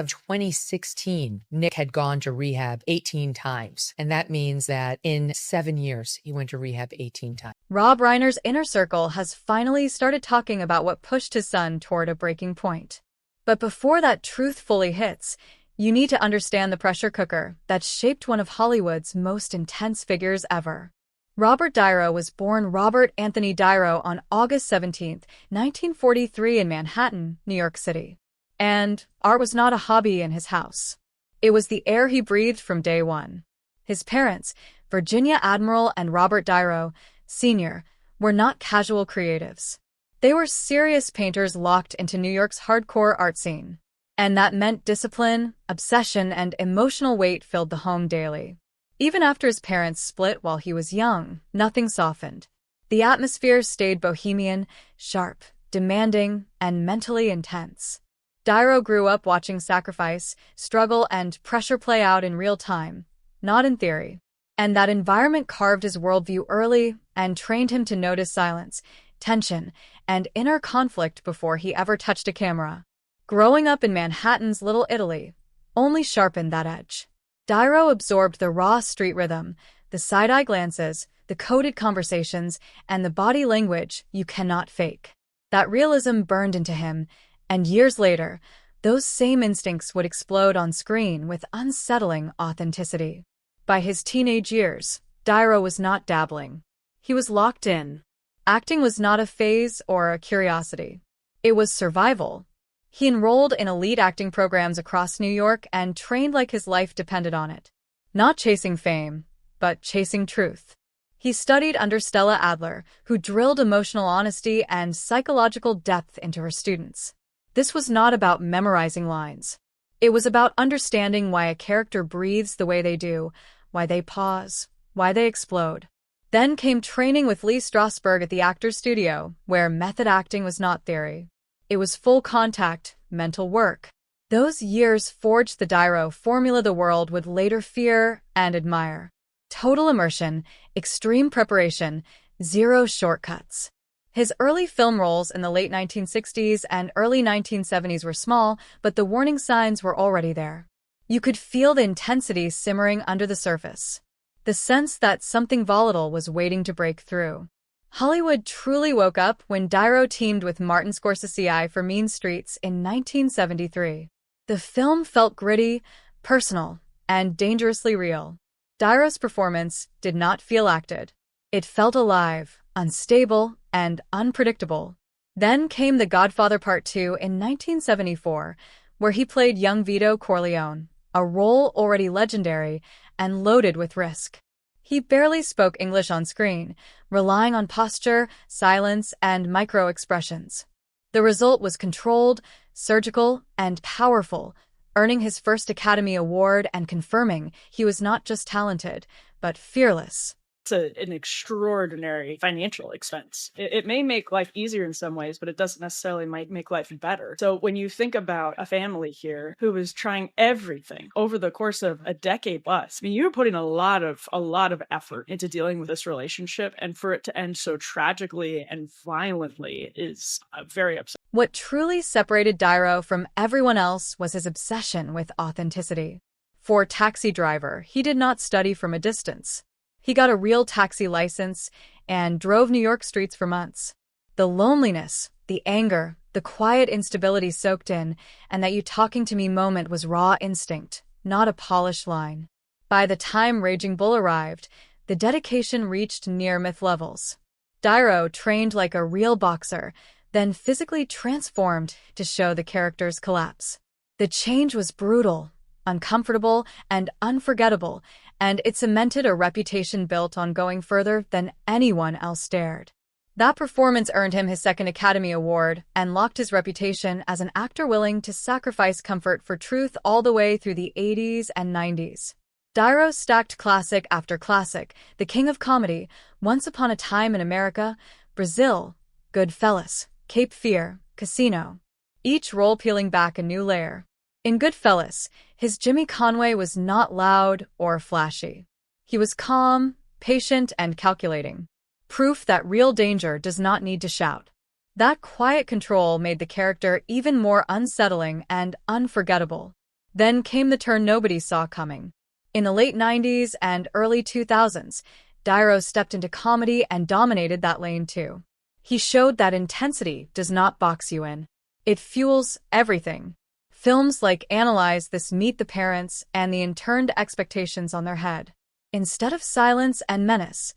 of 2016, Nick had gone to rehab 18 times. And that means that in 7 years, he went to rehab 18 times. Rob Reiner's inner circle has finally started talking about what pushed his son toward a breaking point. But before that truth fully hits, you need to understand the pressure cooker that shaped one of Hollywood's most intense figures ever. Robert Niro was born Robert Anthony Niro on August 17, 1943 in Manhattan, New York City. And art was not a hobby in his house. It was the air he breathed from day one. His parents, Virginia Admiral and Robert Niro, Sr., were not casual creatives. They were serious painters locked into New York's hardcore art scene. And that meant discipline, obsession, and emotional weight filled the home daily. Even after his parents split while he was young, nothing softened. The atmosphere stayed bohemian, sharp, demanding, and mentally intense. Niro grew up watching sacrifice, struggle, and pressure play out in real time, not in theory. And that environment carved his worldview early and trained him to notice silence, tension, and inner conflict before he ever touched a camera. Growing up in Manhattan's Little Italy only sharpened that edge. Niro absorbed the raw street rhythm, the side-eye glances, the coded conversations, and the body language you cannot fake. That realism burned into him, and years later, those same instincts would explode on screen with unsettling authenticity. By his teenage years, Niro was not dabbling. He was locked in. Acting was not a phase or a curiosity. It was survival. He enrolled in elite acting programs across New York and trained like his life depended on it. Not chasing fame, but chasing truth. He studied under Stella Adler, who drilled emotional honesty and psychological depth into her students. This was not about memorizing lines. It was about understanding why a character breathes the way they do, why they pause, why they explode. Then came training with Lee Strasberg at the Actors Studio, where method acting was not theory. It was full contact, mental work. Those years forged the Niro formula the world would later fear and admire. Total immersion, extreme preparation, zero shortcuts. His early film roles in the late 1960s and early 1970s were small, but the warning signs were already there. You could feel the intensity simmering under the surface. The sense that something volatile was waiting to break through. Hollywood truly woke up when Niro teamed with Martin Scorsese for Mean Streets in 1973. The film felt gritty, personal, and dangerously real. Niro's performance did not feel acted. It felt alive, unstable, and unpredictable. Then came The Godfather Part 2 in 1974, where he played young Vito Corleone, a role already legendary and loaded with risk. He barely spoke English on screen, relying on posture, silence, and micro-expressions. The result was controlled, surgical, and powerful, earning his first Academy Award and confirming he was not just talented, but fearless. It's an extraordinary financial expense. It may make life easier in some ways, but it doesn't necessarily make life better. So when you think about a family here who was trying everything over the course of a decade plus, I mean, you're putting a lot of effort into dealing with this relationship, and for it to end so tragically and violently is very upsetting. What truly separated Niro from everyone else was his obsession with authenticity. For Taxi Driver, he did not study from a distance. He got a real taxi license and drove New York streets for months. The loneliness, the anger, the quiet instability soaked in, and that you talking to me moment was raw instinct, not a polished line. By the time Raging Bull arrived, the dedication reached near-myth levels. Niro trained like a real boxer, then physically transformed to show the character's collapse. The change was brutal, uncomfortable, and unforgettable, and it cemented a reputation built on going further than anyone else dared. That performance earned him his second Academy Award and locked his reputation as an actor willing to sacrifice comfort for truth all the way through the 80s and 90s. Niro stacked classic after classic, the king of comedy, Once Upon a Time in America, Brazil, Goodfellas, Cape Fear, Casino. Each role peeling back a new layer. In Goodfellas, his Jimmy Conway was not loud or flashy. He was calm, patient, and calculating. Proof that real danger does not need to shout. That quiet control made the character even more unsettling and unforgettable. Then came the turn nobody saw coming. In the late 90s and early 2000s, Niro stepped into comedy and dominated that lane too. He showed that intensity does not box you in. It fuels everything. Films like analyze this Meet the Parents and the interned expectations on their head. Instead of silence and menace,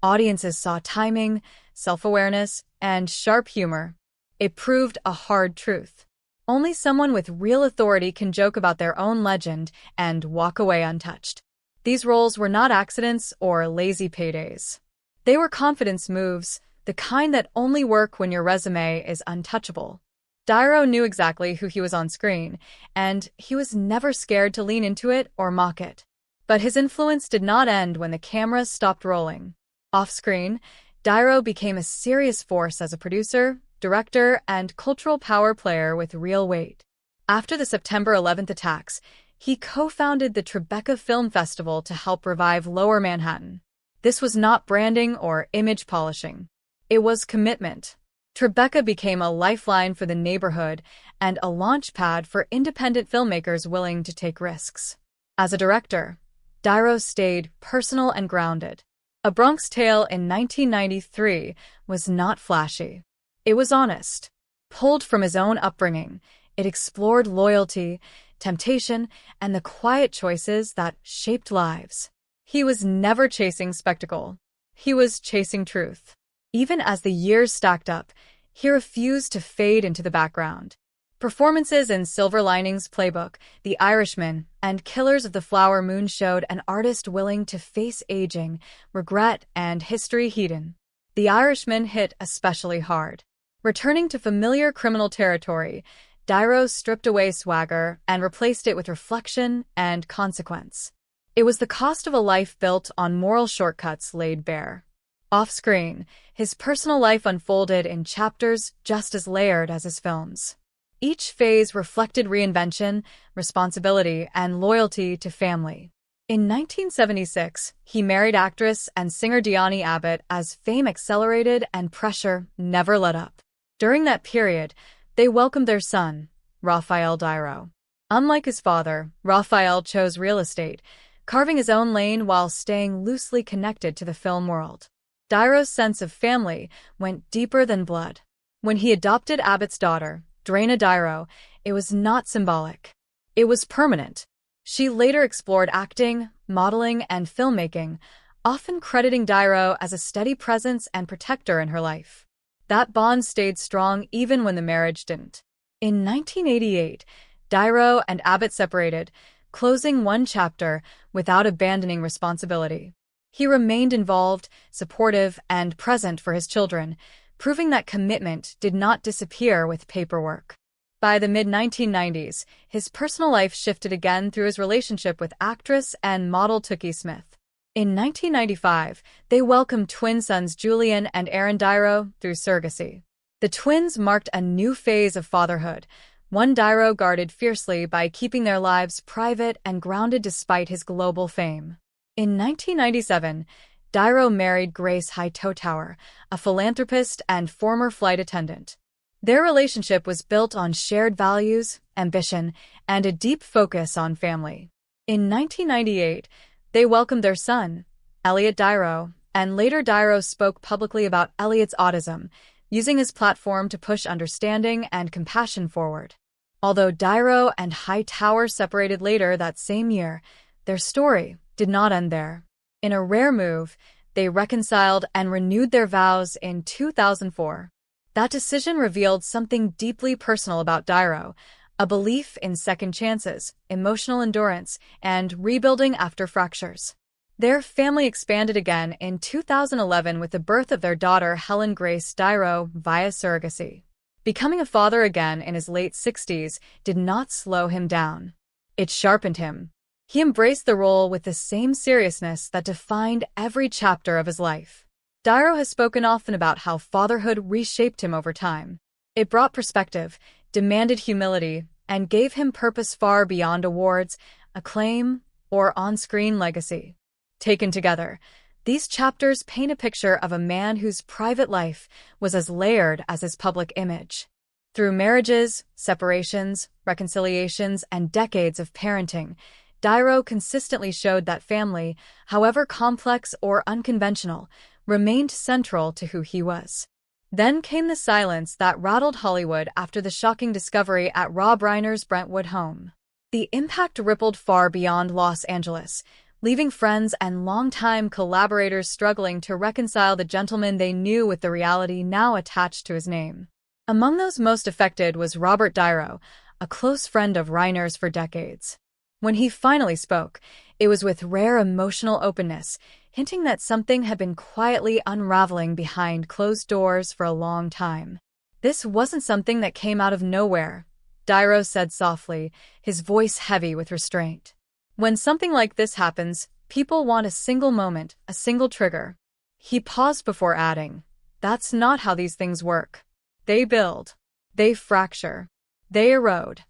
audiences saw timing, self-awareness, and sharp humor. It proved a hard truth. Only someone with real authority can joke about their own legend and walk away untouched. These roles were not accidents or lazy paydays. They were confidence moves, the kind that only work when your resume is untouchable. Niro knew exactly who he was on screen, and he was never scared to lean into it or mock it. But his influence did not end when the cameras stopped rolling. Off-screen, Niro became a serious force as a producer, director, and cultural power player with real weight. After the September 11th attacks, he co-founded the Tribeca Film Festival to help revive Lower Manhattan. This was not branding or image polishing. It was commitment. Tribeca became a lifeline for the neighborhood and a launchpad for independent filmmakers willing to take risks. As a director, Niro stayed personal and grounded. A Bronx Tale in 1993 was not flashy. It was honest. Pulled from his own upbringing, it explored loyalty, temptation, and the quiet choices that shaped lives. He was never chasing spectacle. He was chasing truth. Even as the years stacked up, he refused to fade into the background. Performances in Silver Linings Playbook, The Irishman, and Killers of the Flower Moon showed an artist willing to face aging, regret, and history hidden. The Irishman hit especially hard. Returning to familiar criminal territory, Niro stripped away swagger and replaced it with reflection and consequence. It was the cost of a life built on moral shortcuts laid bare. Off-screen, his personal life unfolded in chapters just as layered as his films. Each phase reflected reinvention, responsibility, and loyalty to family. In 1976, he married actress and singer Diani Abbott as fame accelerated and pressure never let up. During that period, they welcomed their son, Rafael Niro. Unlike his father, Rafael chose real estate, carving his own lane while staying loosely connected to the film world. Niro's sense of family went deeper than blood. When he adopted Abbott's daughter, Drana Niro, it was not symbolic. It was permanent. She later explored acting, modeling, and filmmaking, often crediting Niro as a steady presence and protector in her life. That bond stayed strong even when the marriage didn't. In 1988, Niro and Abbott separated, closing one chapter without abandoning responsibility. He remained involved, supportive, and present for his children, proving that commitment did not disappear with paperwork. By the mid-1990s, his personal life shifted again through his relationship with actress and model Tookie Smith. In 1995, they welcomed twin sons Julian and Aaron Niro through surrogacy. The twins marked a new phase of fatherhood, one Niro guarded fiercely by keeping their lives private and grounded despite his global fame. In 1997, Niro married Grace Hightower, a philanthropist and former flight attendant. Their relationship was built on shared values, ambition, and a deep focus on family. In 1998, they welcomed their son, Elliot Niro, and later Niro spoke publicly about Elliot's autism, using his platform to push understanding and compassion forward. Although Niro and Hightower separated later that same year, their story did not end there. In a rare move, they reconciled and renewed their vows in 2004. That decision revealed something deeply personal about Niro, a belief in second chances, emotional endurance, and rebuilding after fractures. Their family expanded again in 2011 with the birth of their daughter Helen Grace Niro via surrogacy. Becoming a father again in his late 60s did not slow him down. It sharpened him. He embraced the role with the same seriousness that defined every chapter of his life. Niro has spoken often about how fatherhood reshaped him over time. It brought perspective, demanded humility, and gave him purpose far beyond awards, acclaim, or on-screen legacy. Taken together, these chapters paint a picture of a man whose private life was as layered as his public image. Through marriages, separations, reconciliations, and decades of parenting, Niro consistently showed that family, however complex or unconventional, remained central to who he was. Then came the silence that rattled Hollywood after the shocking discovery at Rob Reiner's Brentwood home. The impact rippled far beyond Los Angeles, leaving friends and longtime collaborators struggling to reconcile the gentleman they knew with the reality now attached to his name. Among those most affected was Robert Niro, a close friend of Reiner's for decades. When he finally spoke, it was with rare emotional openness, hinting that something had been quietly unraveling behind closed doors for a long time. This wasn't something that came out of nowhere, Niro said softly, his voice heavy with restraint. When something like this happens, people want a single moment, a single trigger. He paused before adding, "That's not how these things work. They build. They fracture. They erode."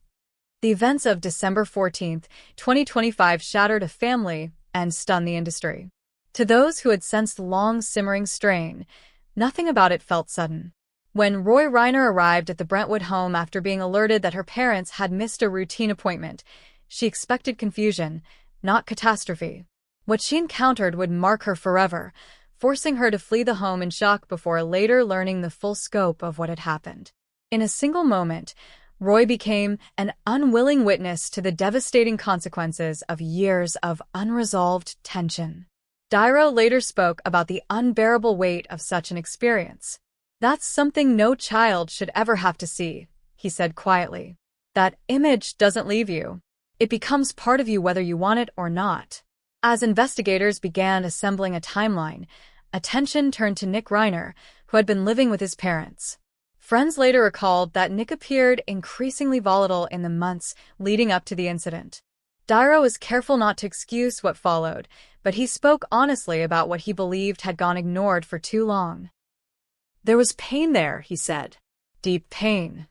The events of December 14, 2025 shattered a family and stunned the industry. To those who had sensed long-simmering strain, nothing about it felt sudden. When Roy Reiner arrived at the Brentwood home after being alerted that her parents had missed a routine appointment, she expected confusion, not catastrophe. What she encountered would mark her forever, forcing her to flee the home in shock before later learning the full scope of what had happened. In a single moment, Roy became an unwilling witness to the devastating consequences of years of unresolved tension. Niro later spoke about the unbearable weight of such an experience. "That's something no child should ever have to see," he said quietly. "That image doesn't leave you. It becomes part of you whether you want it or not." As investigators began assembling a timeline, attention turned to Nick Reiner, who had been living with his parents. Friends later recalled that Nick appeared increasingly volatile in the months leading up to the incident. Niro was careful not to excuse what followed, but he spoke honestly about what he believed had gone ignored for too long. "There was pain there," he said. "Deep pain.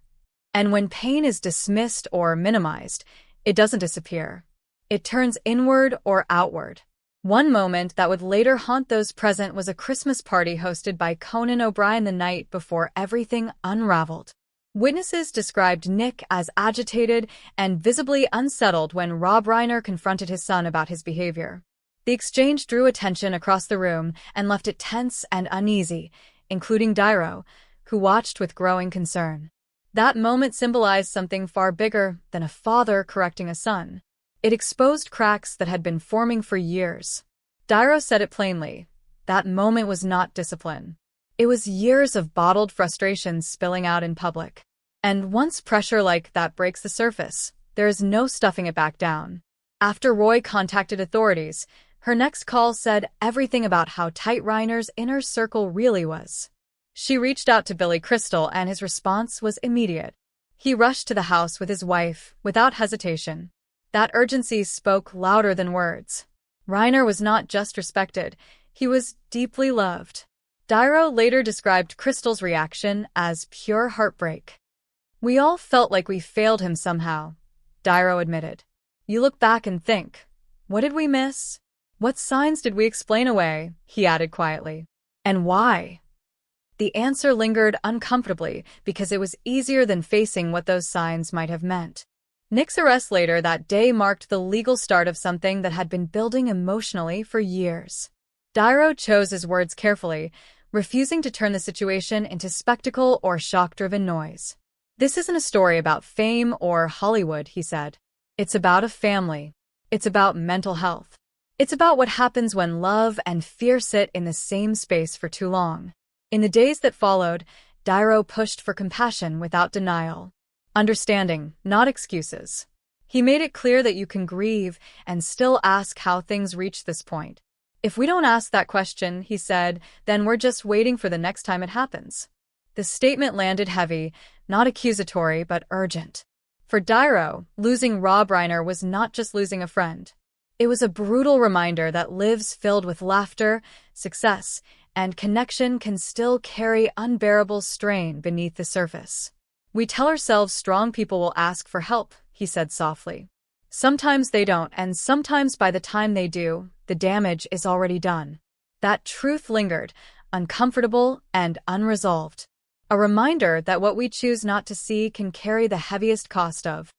And when pain is dismissed or minimized, it doesn't disappear. It turns inward or outward." One moment that would later haunt those present was a Christmas party hosted by Conan O'Brien the night before everything unraveled. Witnesses described Nick as agitated and visibly unsettled when Rob Reiner confronted his son about his behavior. The exchange drew attention across the room and left it tense and uneasy, including Niro, who watched with growing concern. That moment symbolized something far bigger than a father correcting a son. It exposed cracks that had been forming for years. Niro said it plainly. That moment was not discipline. It was years of bottled frustrations spilling out in public. And once pressure like that breaks the surface, there is no stuffing it back down. After Roy contacted authorities, her next call said everything about how tight Reiner's inner circle really was. She reached out to Billy Crystal and his response was immediate. He rushed to the house with his wife, without hesitation. That urgency spoke louder than words. Reiner was not just respected, he was deeply loved. Niro later described Crystal's reaction as pure heartbreak. "We all felt like we failed him somehow," Niro admitted. "You look back and think, what did we miss? What signs did we explain away?" he added quietly. "And why?" The answer lingered uncomfortably because it was easier than facing what those signs might have meant. Nick's arrest later that day marked the legal start of something that had been building emotionally for years. Niro chose his words carefully, refusing to turn the situation into spectacle or shock-driven noise. "This isn't a story about fame or Hollywood," he said. "It's about a family. It's about mental health. It's about what happens when love and fear sit in the same space for too long." In the days that followed, Niro pushed for compassion without denial. Understanding, not excuses. He made it clear that you can grieve and still ask how things reached this point. "If we don't ask that question," he said, "then we're just waiting for the next time it happens." The statement landed heavy, not accusatory but urgent. For Niro, losing Rob Reiner was not just losing a friend. It was a brutal reminder that lives filled with laughter, success, and connection can still carry unbearable strain beneath the surface. "We tell ourselves strong people will ask for help," he said softly. "Sometimes they don't, and sometimes by the time they do, the damage is already done." That truth lingered, uncomfortable and unresolved. A reminder that what we choose not to see can carry the heaviest cost of